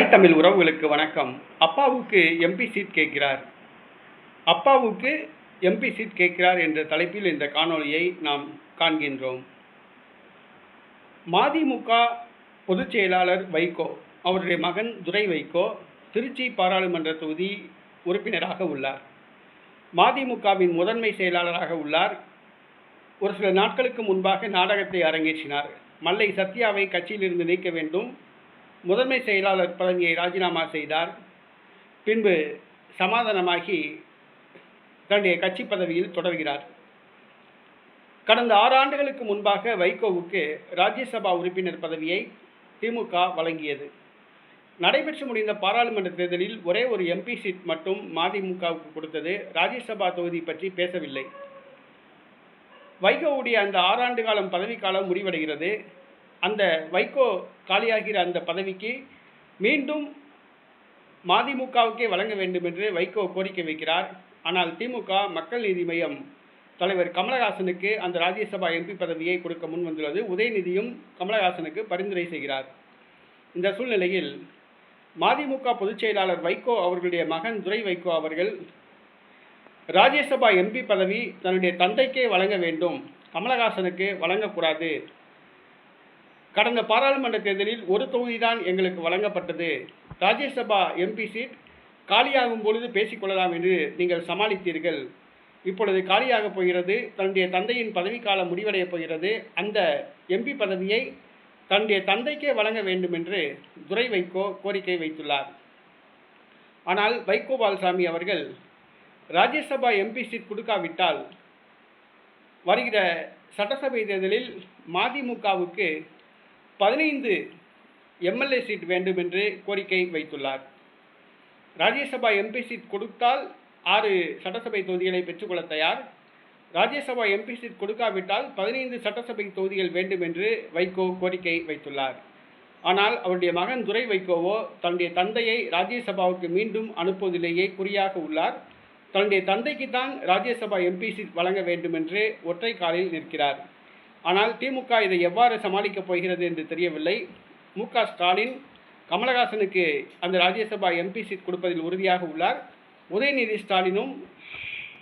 தாய் தமிழ் உறவுகளுக்கு வணக்கம். அப்பாவுக்கு எம்பி சீட் கேட்கிறார். அப்பாவுக்கு எம்பி சீட் கேட்கிறார் என்ற தலைப்பில் இந்த காணொளியை நாம் காண்கின்றோம். மதிமுக பொதுச் செயலாளர் வைகோ அவருடைய மகன் துரை வைகோ திருச்சி பாராளுமன்ற தொகுதி உறுப்பினராக உள்ளார். மதிமுகவின் முதன்மை செயலாளராக உள்ளார். ஒரு சில நாட்களுக்கு முன்பாக நாடகத்தை அரங்கேற்றினார். மல்லை சத்யாவை கட்சியிலிருந்து நீக்க வேண்டும், முதன்மை செயலாளர் பதவியை ராஜினாமா செய்தார். பின்பு சமாதானமாகி தன்னுடைய கட்சி பதவியில் தொடர்கிறார். கடந்த 6 ஆண்டுகளுக்கு முன்பாக வைகோவுக்கு ராஜ்யசபா உறுப்பினர் பதவியை திமுக வழங்கியது. நடைபெற்று முடிந்த பாராளுமன்ற தேர்தலில் ஒரே ஒரு எம்பி சீட் மட்டும் மதிமுகவுக்கு கொடுத்தது. ராஜ்யசபா தொகுதி பற்றி பேசவில்லை. வைகோவுடைய அந்த 6 ஆண்டு காலம் பதவிக்காலம் முடிவடைகிறது. அந்த வைகோ காலியாகிற அந்த பதவிக்கு மீண்டும் மதிமுகவுக்கே வழங்க வேண்டும் என்று வைகோ கோரிக்கை வைக்கிறார். ஆனால் திமுக மக்கள் நீதி மய்யம் தலைவர் கமலஹாசனுக்கு அந்த ராஜ்யசபா எம்பி பதவியை கொடுக்க முன் வந்துள்ளது. உதயநிதியும் கமலஹாசனுக்கு பரிந்துரை செய்கிறார். இந்த சூழ்நிலையில் மதிமுக பொதுச் செயலாளர் வைகோ அவர்களுடைய மகன் துரை வைகோ அவர்கள் ராஜ்யசபா எம்பி பதவி தன்னுடைய தந்தைக்கே வழங்க வேண்டும், கமலஹாசனுக்கு வழங்கக்கூடாது. கடந்த பாராளுமன்ற தேர்தலில் ஒரு தொகுதி தான் எங்களுக்கு வழங்கப்பட்டது. ராஜ்யசபா எம்பி சீட் காலியாகும் பொழுது பேசிக்கொள்ளலாம் என்று நீங்கள் சமாளித்தீர்கள். இப்பொழுது காலியாக போகிறது. தன்னுடைய தந்தையின் பதவிக்காலம் முடிவடையப் போகிறது. அந்த எம்பி பதவியை தன்னுடைய தந்தைக்கே வழங்க வேண்டும் என்று துரை வைகோ கோரிக்கை வைத்துள்ளார். ஆனால் வைகோ பாலசாமி அவர்கள் ராஜ்யசபா எம்பி சீட் கொடுக்காவிட்டால் வருகிற சட்டசபை தேர்தலில் மதிமுகவுக்கு 15 எம்எல்ஏ சீட் வேண்டும் என்று கோரிக்கை வைத்துள்ளார். ராஜ்யசபா எம்பி சீட் கொடுத்தால் 6 சட்டசபை தொகுதிகளை பெற்றுக்கொள்ள தயார். ராஜ்யசபா எம்பி சீட் கொடுக்காவிட்டால் 15 சட்டசபை தொகுதிகள் வேண்டும் என்று வைகோ கோரிக்கை வைத்துள்ளார். ஆனால் அவருடைய மகன் துரை வைகோவோ தன்னுடைய தந்தையை ராஜ்யசபாவுக்கு மீண்டும் அனுப்புவதிலேயே குறியாக உள்ளார். தன்னுடைய தந்தைக்கு தான் ராஜ்யசபா எம்பி சீட் வழங்க வேண்டும் என்று ஒற்றை காலில் நிற்கிறார். ஆனால் திமுக இதை எவ்வாறு சமாளிக்கப் போகிறது என்று தெரியவில்லை. மு.க. ஸ்டாலின் கமலஹாசனுக்கு அந்த ராஜ்யசபா எம்பி சீட் கொடுப்பதில் உறுதியாக உள்ளார். உதயநிதி ஸ்டாலினும்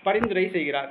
பரிந்துரை செய்கிறார்.